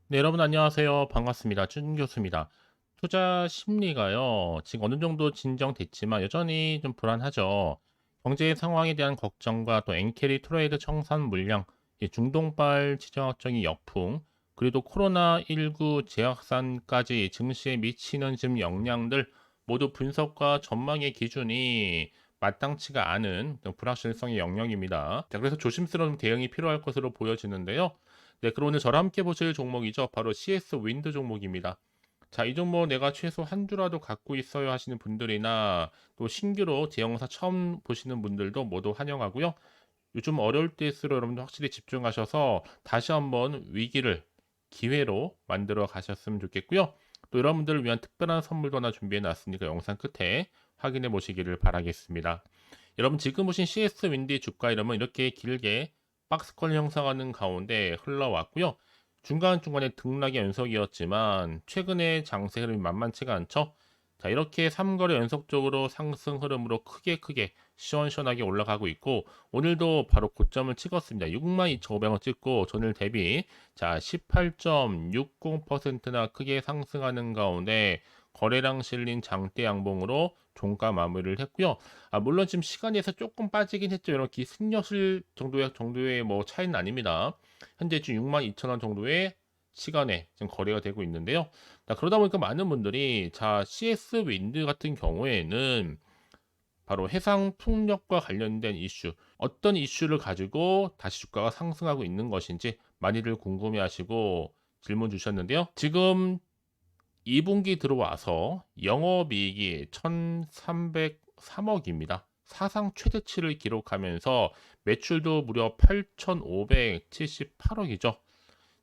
네, 여러분 안녕하세요. 반갑습니다. 준 교수입니다. 투자 심리가요, 지금 어느 정도 진정됐지만 여전히 좀 불안하죠. 경제 상황에 대한 걱정과 또 엔캐리 트레이드 청산 물량, 이 중동발 지정학적인 역풍, 그리고 코로나19 재확산까지 증시에 미치는 지금 영향들 모두 분석과 전망의 기준이 마땅치가 않은 불확실성의 영역입니다. 자, 그래서 조심스러운 대응이 필요할 것으로 보여지는데요. 네, 그럼 오늘 저랑 함께 보실 종목이죠. 바로 CS 윈드 종목입니다. 자, 이 종목 내가 최소 한 주라도 갖고 있어요 하시는 분들이나 또 신규로 대형사 처음 보시는 분들도 모두 환영하고요. 요즘 어려울 때일수록 여러분들 확실히 집중하셔서 다시 한번 위기를 기회로 만들어 가셨으면 좋겠고요. 또 여러분들을 위한 특별한 선물도 하나 준비해 놨으니까 영상 끝에 확인해 보시기를 바라겠습니다. 여러분 지금 보신 CS 윈디 주가 이름은 이렇게 길게 박스권 형성하는 가운데 흘러왔고요. 중간중간에 등락의 연속이었지만 최근에 장세 흐름이 만만치가 않죠. 자, 이렇게 3거래 연속적으로 상승 흐름으로 크게 시원시원하게 올라가고 있고 오늘도 바로 고점을 찍었습니다. 62,500원 찍고 전일 대비 자 18.60%나 크게 상승하는 가운데 거래량 실린 장대 양봉으로 종가 마무리를 했고요. 물론 지금 시간에서 조금 빠지긴 했죠. 이렇게 승려실 정도의 뭐 차이는 아닙니다. 현재 지금 62,000원 정도의 시간에 지금 거래가 되고 있는데요. 자, 그러다 보니까 많은 분들이 자, CS 윈드 같은 경우에는 바로 해상 풍력과 관련된 이슈, 어떤 이슈를 가지고 다시 주가가 상승하고 있는 것인지 많이들 궁금해 하시고 질문 주셨는데요. 지금 2분기 들어와서 영업이익이 1,303억입니다. 사상 최대치를 기록하면서 매출도 무려 8,578억이죠.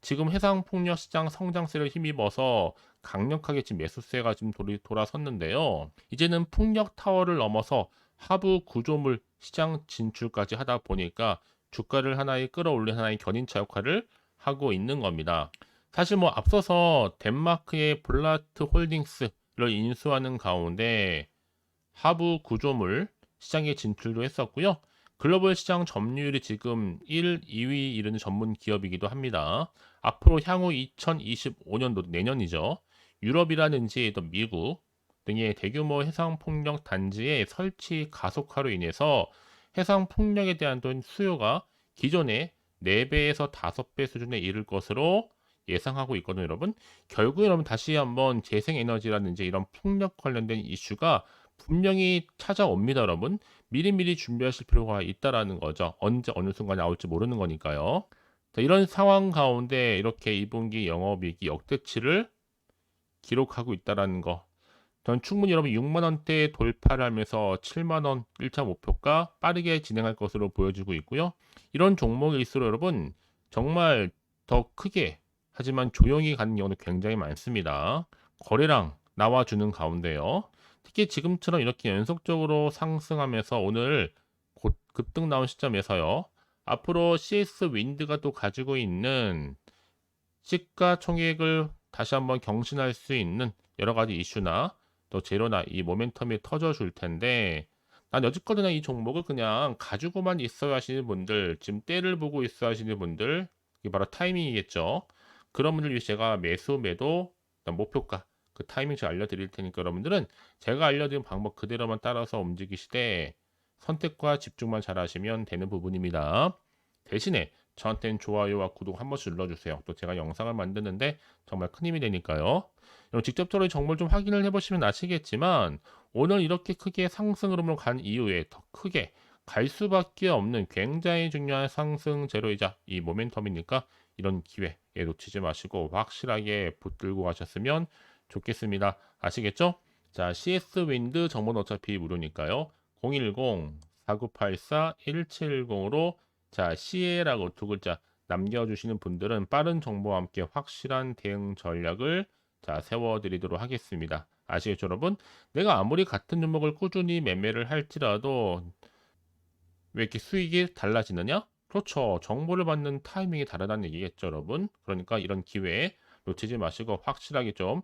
지금 해상폭력 시장 성장세를 힘입어서 강력하게 지금 매수세가 지금 돌아섰는데요. 이제는 풍력 타워를 넘어서 하부 구조물 시장 진출까지 하다 보니까 주가를 하나의 끌어올린 하나의 견인차 역할을 하고 있는 겁니다. 사실 뭐 앞서서 덴마크의 블라트 홀딩스를 인수하는 가운데 하부 구조물 시장에 진출도 했었고요. 글로벌 시장 점유율이 지금 1, 2위 이르는 전문 기업이기도 합니다. 앞으로 향후 2025년도 내년이죠. 유럽이라든지 또 미국 등의 대규모 해상 폭력 단지의 설치 가속화로 인해서 해상 폭력에 대한 수요가 기존의 4배에서 5배 수준에 이를 것으로 예상하고 있거든요, 여러분. 결국에 여러분 다시 한번 재생에너지라든지 이런 폭력 관련된 이슈가 분명히 찾아옵니다, 여러분. 미리미리 준비하실 필요가 있다라는 거죠. 언제 어느 순간 나올지 모르는 거니까요. 자, 이런 상황 가운데 이렇게 2분기 영업이익이 역대치를 기록하고 있다라는 거. 전 충분히 여러분 6만 원대 돌파를 하면서 7만 원 1차 목표가 빠르게 진행할 것으로 보여지고 있고요. 이런 종목일수록 여러분 정말 더 크게 하지만 조용히 가는 경우도 굉장히 많습니다. 거래량 나와주는 가운데요. 특히 지금처럼 이렇게 연속적으로 상승하면서 오늘 곧 급등 나온 시점에서요. 앞으로 CS 윈드가 또 가지고 있는 시가총액을 다시 한번 경신할 수 있는 여러 가지 이슈나 또 재료나 이 모멘텀이 터져 줄 텐데 난 여지껏이나 이 종목을 그냥 가지고만 있어야 하시는 분들, 지금 때를 보고 있어야 하시는 분들, 이게 바로 타이밍이겠죠. 그런 분들 위해 제가 매수, 매도, 그다음 목표가 그 타이밍 제가 알려드릴 테니까 여러분들은 제가 알려드린 방법 그대로만 따라서 움직이시되 선택과 집중만 잘 하시면 되는 부분입니다. 대신에 저한테는 좋아요와 구독 한 번씩 눌러주세요. 또 제가 영상을 만드는데 정말 큰 힘이 되니까요. 여러분 직접적으로 정보를 좀 확인을 해보시면 아시겠지만 오늘 이렇게 크게 상승 흐름으로 간 이후에 더 크게 갈 수밖에 없는 굉장히 중요한 상승 재료이자 이 모멘텀이니까 이런 기회에 놓치지 마시고 확실하게 붙들고 가셨으면 좋겠습니다. 아시겠죠? 자, CS 윈드 정보는 어차피 무료니까요. 010-4984-1710으로 자, CA라고 두 글자 남겨주시는 분들은 빠른 정보와 함께 확실한 대응 전략을 자, 세워드리도록 하겠습니다. 아시겠죠, 여러분? 내가 아무리 같은 종목을 꾸준히 매매를 할지라도 왜 이렇게 수익이 달라지느냐? 그렇죠. 정보를 받는 타이밍이 다르다는 얘기겠죠, 여러분? 그러니까 이런 기회 놓치지 마시고 확실하게 좀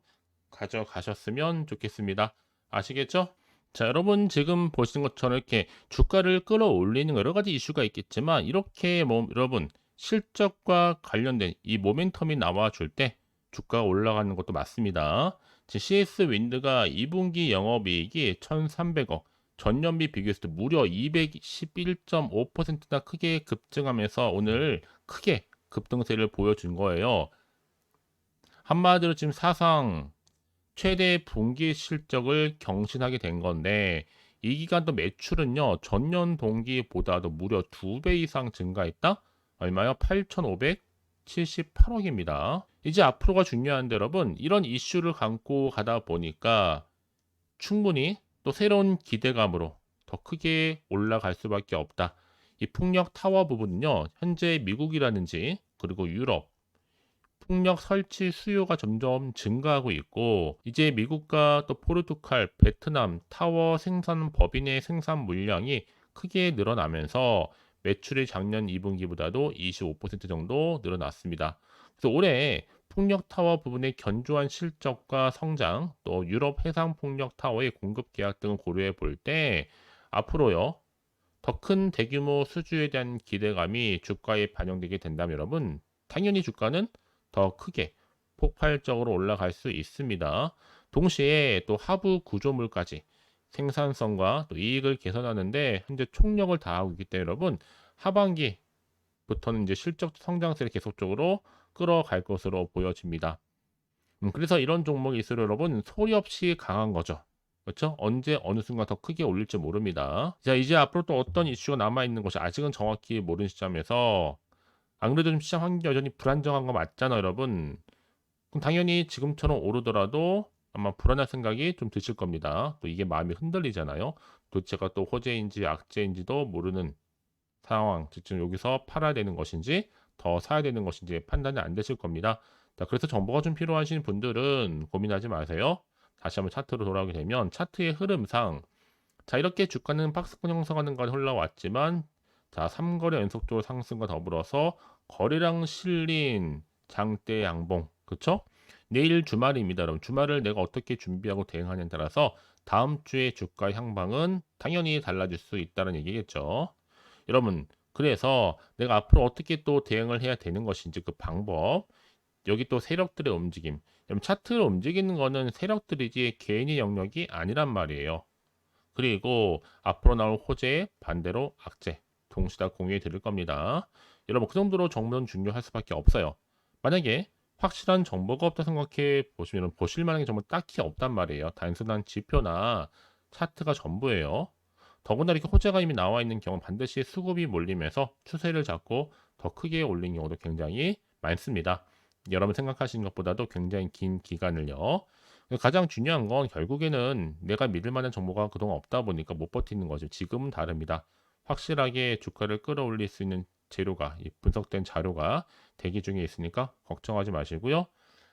가져가셨으면 좋겠습니다. 아시겠죠? 자, 여러분 지금 보시는 것처럼 이렇게 주가를 끌어올리는 여러 가지 이슈가 있겠지만 이렇게 뭐 여러분 실적과 관련된 이 모멘텀이 나와 줄 때 주가가 올라가는 것도 맞습니다. CS 윈드가 2분기 영업이익이 1,300억, 전년비 비교했을 때 무려 211.5%나 크게 급증하면서 오늘 크게 급등세를 보여준 거예요. 한마디로 지금 사상 최대 분기 실적을 경신하게 된 건데, 이 기간 또 매출은요 전년 동기보다도 무려 2배 이상 증가했다? 얼마요? 8,578억입니다. 이제 앞으로가 중요한데 여러분, 이런 이슈를 감고 가다 보니까 충분히 또 새로운 기대감으로 더 크게 올라갈 수밖에 없다. 이 풍력 타워 부분은요 현재 미국이라든지 그리고 유럽 풍력 설치 수요가 점점 증가하고 있고, 이제 미국과 또 포르투갈, 베트남 타워 생산 법인의 생산 물량이 크게 늘어나면서 매출이 작년 2분기보다도 25% 정도 늘어났습니다. 그래서 올해 풍력 타워 부분의 견조한 실적과 성장, 또 유럽 해상 풍력 타워의 공급 계약 등을 고려해 볼 때 앞으로요 더 큰 대규모 수주에 대한 기대감이 주가에 반영되게 된다면 여러분, 당연히 주가는 더 크게 폭발적으로 올라갈 수 있습니다. 동시에 또 하부 구조물까지 생산성과 또 이익을 개선하는데 현재 총력을 다하고 있기 때문에 여러분, 하반기부터는 이제 실적 성장세를 계속적으로 끌어갈 것으로 보여집니다. 그래서 이런 종목이 있으려 여러분 소리 없이 강한 거죠. 그렇죠? 언제 어느 순간 더 크게 올릴지 모릅니다. 자, 이제 앞으로 또 어떤 이슈가 남아 있는 것이 아직은 정확히 모르는 시점에서, 안 그래도 좀 시장 환경이 여전히 불안정한 거 맞잖아요, 여러분. 그럼 당연히 지금처럼 오르더라도 아마 불안한 생각이 좀 드실 겁니다. 또 이게 마음이 흔들리잖아요. 도대체가 또 호재인지 악재인지도 모르는 상황, 지금 여기서 팔아야 되는 것인지 더 사야 되는 것인지 판단이 안 되실 겁니다. 자, 그래서 정보가 좀 필요하신 분들은 고민하지 마세요. 다시 한번 차트로 돌아오게 되면 차트의 흐름상, 자, 이렇게 주가는 박스권 형성하는 건 흘러왔지만, 자, 3거래 연속적으로 상승과 더불어서 거래량 실린 장대 양봉, 그쵸? 내일 주말입니다. 여러분, 주말을 내가 어떻게 준비하고 대응하냐에 따라서 다음 주의 주가 향방은 당연히 달라질 수 있다는 얘기겠죠. 여러분, 그래서 내가 앞으로 어떻게 또 대응을 해야 되는 것인지 그 방법, 여기 또 세력들의 움직임, 여러분 차트를 움직이는 거는 세력들이지 개인의 영역이 아니란 말이에요. 그리고 앞으로 나올 호재, 반대로 악재 동시에 다 공유해 드릴 겁니다. 여러분, 그 정도로 정보는 중요할 수밖에 없어요. 만약에 확실한 정보가 없다 생각해 보시면 보실 만한 게 정말 딱히 없단 말이에요. 단순한 지표나 차트가 전부예요. 더구나 이렇게 호재가 이미 나와 있는 경우 반드시 수급이 몰리면서 추세를 잡고 더 크게 올린 경우도 굉장히 많습니다. 여러분 생각하시는 것보다도 굉장히 긴 기간을요. 가장 중요한 건 결국에는 내가 믿을 만한 정보가 그동안 없다 보니까 못 버티는 거죠. 지금은 다릅니다. 확실하게 주가를 끌어올릴 수 있는 재료가, 이 분석된 자료가 대기 중에 있으니까 걱정하지 마시고요.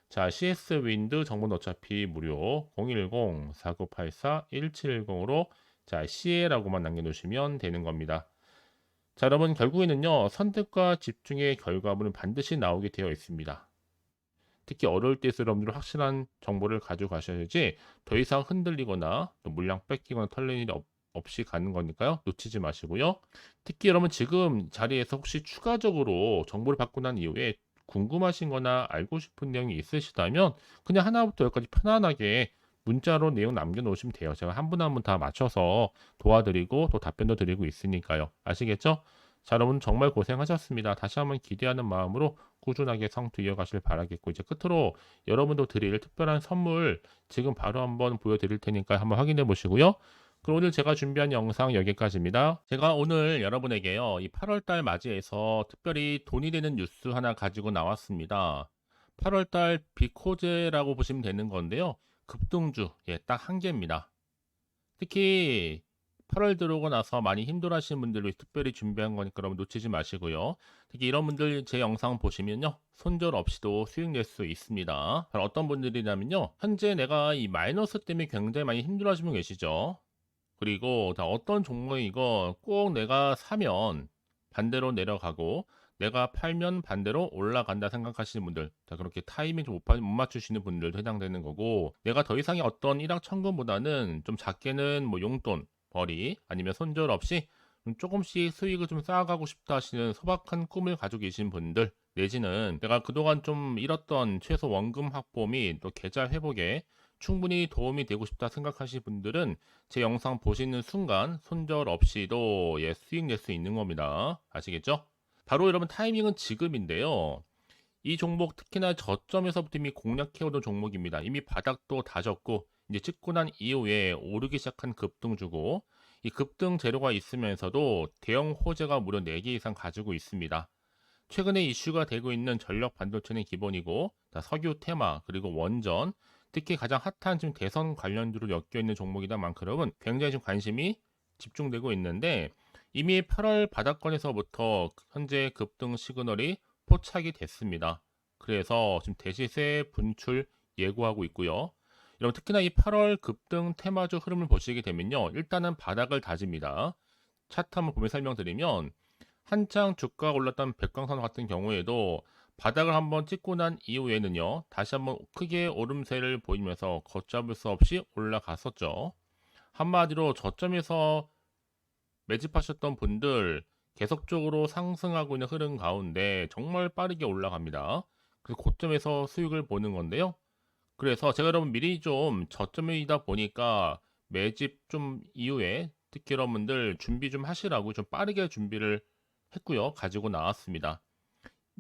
자, CS 윈드 정보는 어차피 무료 010-4984-1710으로 자, CA라고만 남겨놓으시면 되는 겁니다. 자, 여러분 결국에는요 선택과 집중의 결과물은 반드시 나오게 되어 있습니다. 특히 어려울 때일수록 여러분들은 확실한 정보를 가지고 가셔야지 더 이상 흔들리거나 또 물량 뺏기거나 털리는 일이 없이 가는 거니까요. 놓치지 마시고요. 특히 여러분 지금 자리에서 혹시 추가적으로 정보를 받고 난 이후에 궁금하신 거나 알고 싶은 내용이 있으시다면 그냥 하나부터 열까지 편안하게 문자로 내용 남겨놓으시면 돼요. 제가 한 분 한 분 다 맞춰서 도와드리고 또 답변도 드리고 있으니까요. 아시겠죠? 자, 여러분 정말 고생하셨습니다. 다시 한번 기대하는 마음으로 꾸준하게 성투 이어가길 바라겠고, 이제 끝으로 여러분도 드릴 특별한 선물 지금 바로 한번 보여드릴 테니까 한번 확인해 보시고요. 그럼 오늘 제가 준비한 영상 여기까지입니다. 제가 오늘 여러분에게요, 이 8월달 맞이해서 특별히 돈이 되는 뉴스 하나 가지고 나왔습니다. 8월달 빅호재라고 보시면 되는 건데요. 급등주, 예, 딱 한 개입니다. 특히 8월 들어오고 나서 많이 힘들어하시는 분들을 위해 특별히 준비한 거니까 여러분 놓치지 마시고요. 특히 이런 분들 제 영상 보시면요, 손절 없이도 수익 낼 수 있습니다. 바로 어떤 분들이냐면요, 현재 내가 이 마이너스 때문에 굉장히 많이 힘들어하시는 분 계시죠. 그리고 다 어떤 종목이 이거 꼭 내가 사면 반대로 내려가고 내가 팔면 반대로 올라간다 생각하시는 분들, 자, 그렇게 타이밍 좀 못 맞추시는 분들도 해당되는 거고, 내가 더 이상의 어떤 일확천금보다는 좀 작게는 뭐 용돈 벌이 아니면 손절 없이 조금씩 수익을 좀 쌓아가고 싶다 하시는 소박한 꿈을 가지고 계신 분들, 내지는 내가 그동안 좀 잃었던 최소 원금 확보 및 또 계좌 회복에 충분히 도움이 되고 싶다 생각하시는 분들은 제 영상 보시는 순간 손절 없이도 수익 낼 수 있는 겁니다. 아시겠죠? 바로 여러분 타이밍은 지금인데요. 이 종목 특히나 저점에서부터 이미 공략해오던 종목입니다. 이미 바닥도 다졌고 이제 찍고 난 이후에 오르기 시작한 급등주고 이 급등 재료가 있으면서도 대형 호재가 무려 4개 이상 가지고 있습니다. 최근에 이슈가 되고 있는 전력 반도체는 기본이고 석유 테마 그리고 원전 특히 가장 핫한 지금 대선 관련주로 엮여 있는 종목이다 만큼 굉장히 지금 관심이 집중되고 있는데 이미 8월 바닥권에서부터 현재 급등 시그널이 포착이 됐습니다. 그래서 지금 대시세 분출 예고하고 있고요. 여러분 특히나 이 8월 급등 테마주 흐름을 보시게 되면요. 일단은 바닥을 다집니다. 차트 한번 보면 설명드리면 한창 주가가 올랐던 백광산 같은 경우에도 바닥을 한번 찍고 난 이후에는요. 다시 한번 크게 오름세를 보이면서 걷잡을 수 없이 올라갔었죠. 한마디로 저점에서 매집하셨던 분들 계속적으로 상승하고 있는 흐름 가운데 정말 빠르게 올라갑니다. 그래서 고점에서 수익을 보는 건데요. 그래서 제가 여러분 미리 좀 저점이다 보니까 매집 좀 이후에 특히 여러분들 준비 좀 하시라고 좀 빠르게 준비를 했고요. 가지고 나왔습니다.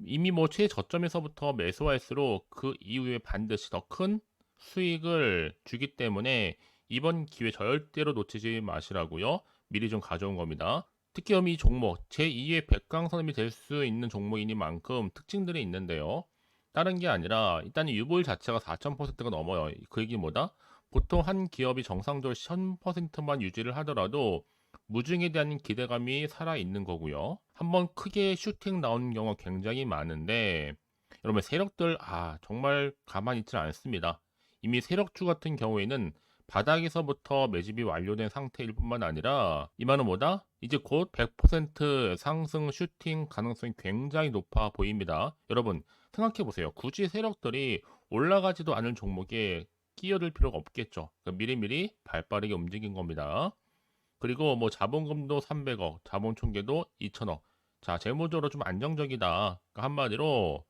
이미 뭐 최저점에서부터 매수할수록 그 이후에 반드시 더 큰 수익을 주기 때문에 이번 기회 절대로 놓치지 마시라고요. 미리 좀 가져온 겁니다. 특히 이 종목 제2의 백강선음이 될 수 있는 종목이니만큼 특징들이 있는데요. 다른 게 아니라 일단 유보율 자체가 4,000%가 넘어요. 그 얘기 뭐다? 보통 한 기업이 정상적으로 1000%만 유지를 하더라도 무중에 대한 기대감이 살아있는 거고요. 한번 크게 슈팅 나오는 경우가 굉장히 많은데 여러분 세력들 정말 가만히 있지 않습니다. 이미 세력주 같은 경우에는 바닥에서부터 매집이 완료된 상태일 뿐만 아니라 이 말은 뭐다? 이제 곧 100% 상승 슈팅 가능성이 굉장히 높아 보입니다. 여러분 생각해 보세요. 굳이 세력들이 올라가지도 않을 종목에 끼어들 필요가 없겠죠. 그러니까 미리미리 발빠르게 움직인 겁니다. 그리고 뭐 자본금도 300억, 자본 총계도 2천억. 자, 재무적으로 좀 안정적이다. 그러니까 한마디로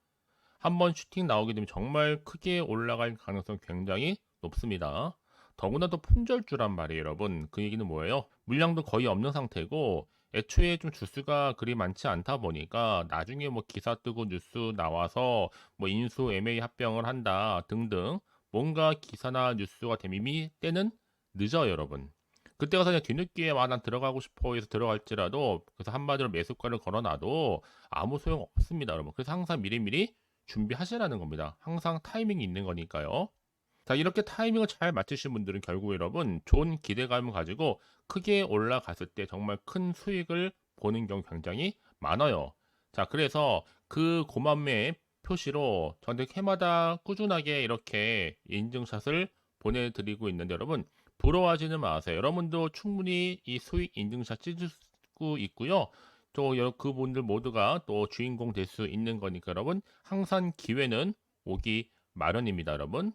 한번 슈팅 나오게 되면 정말 크게 올라갈 가능성이 굉장히 높습니다. 더구나 또 품절주란 말이에요, 여러분. 그 얘기는 뭐예요? 물량도 거의 없는 상태고 애초에 좀 주수가 그리 많지 않다 보니까 나중에 뭐 기사 뜨고 뉴스 나와서 뭐 인수 M&A 합병을 한다 등등 뭔가 기사나 뉴스가 되면 이미 때는 늦어요, 여러분. 그때 가서 그냥 뒤늦게 난 들어가고 싶어 해서 들어갈지라도 그래서 한마디로 매수가를 걸어놔도 아무 소용 없습니다, 여러분. 그래서 항상 미리미리 준비하시라는 겁니다. 항상 타이밍이 있는 거니까요. 자, 이렇게 타이밍을 잘 맞추신 분들은 결국 여러분 좋은 기대감을 가지고 크게 올라갔을 때 정말 큰 수익을 보는 경우 굉장히 많아요. 자, 그래서 그 고만매의 표시로 저한테 해마다 꾸준하게 이렇게 인증샷을 보내드리고 있는데 여러분 부러워하지는 마세요. 여러분도 충분히 이 수익 인증샷 찍을 수 있고요. 또 그분들 모두가 또 주인공 될 수 있는 거니까 여러분 항상 기회는 오기 마련입니다, 여러분.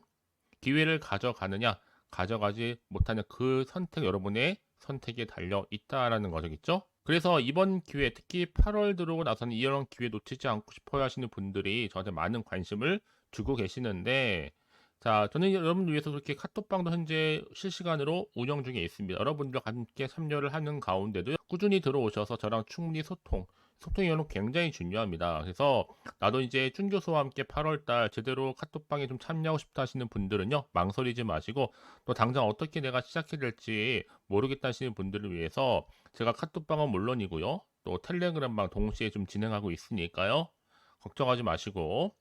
기회를 가져가느냐, 가져가지 못하냐 그 선택 여러분의 선택에 달려 있다라는 거겠죠. 그래서 이번 기회 특히 8월 들어오고 나서는 이런 기회 놓치지 않고 싶어 하시는 분들이 저한테 많은 관심을 주고 계시는데 자, 저는 여러분들 위해서 그렇게 카톡방도 현재 실시간으로 운영 중에 있습니다. 여러분들과 함께 참여를 하는 가운데도 꾸준히 들어오셔서 저랑 충분히 소통이 여러분 굉장히 중요합니다. 그래서 나도 이제 준 교수와 함께 8월달 제대로 카톡방에 좀 참여하고 싶다 하시는 분들은요, 망설이지 마시고 또 당장 어떻게 내가 시작해야 될지 모르겠다 하시는 분들을 위해서 제가 카톡방은 물론이고요, 또 텔레그램방 동시에 좀 진행하고 있으니까요, 걱정하지 마시고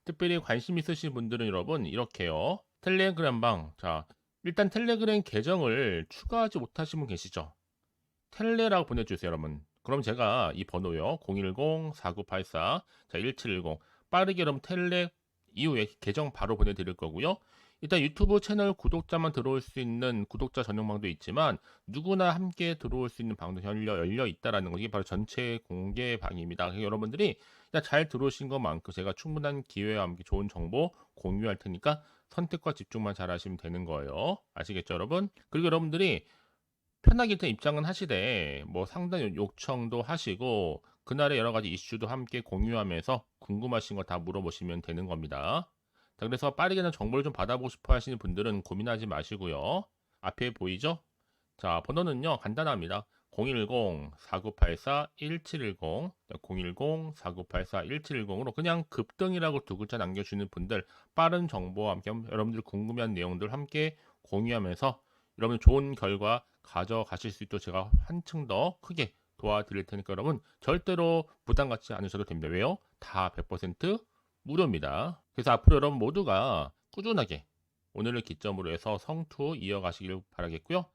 특별히 관심 있으신 분들은 여러분 이렇게요. 텔레그램방. 자, 일단 텔레그램 계정을 추가하지 못하신 분 계시죠? 텔레라고 보내주세요, 여러분. 그럼 제가 이 번호요. 010-4984, 자, 1710. 빠르게 여러분 텔레 이후에 계정 바로 보내드릴 거고요. 일단 유튜브 채널 구독자만 들어올 수 있는 구독자 전용방도 있지만 누구나 함께 들어올 수 있는 방도 열려 있다라는 거. 이게 바로 전체 공개 방입니다. 그래서 여러분들이 잘 들어오신 것만큼 제가 충분한 기회와 함께 좋은 정보 공유할 테니까 선택과 집중만 잘 하시면 되는 거예요. 아시겠죠, 여러분? 그리고 여러분들이 편하게 일단 입장은 하시되 뭐 상단 요청도 하시고 그날의 여러 가지 이슈도 함께 공유하면서 궁금하신 거 다 물어보시면 되는 겁니다. 자, 그래서 빠르게는 정보를 좀 받아보고 싶어 하시는 분들은 고민하지 마시고요. 앞에 보이죠? 자, 번호는요, 간단합니다. 010-4984-1710, 010-4984-1710으로 그냥 급등이라고 두 글자 남겨주시는 분들, 빠른 정보와 함께 여러분들 궁금한 내용들 함께 공유하면서 여러분 좋은 결과 가져가실 수 있도록 제가 한층 더 크게 도와드릴 테니까 여러분 절대로 부담 갖지 않으셔도 됩니다. 왜요? 다 100% 무료입니다. 그래서 앞으로 여러분 모두가 꾸준하게 오늘을 기점으로 해서 성투 이어가시길 바라겠고요.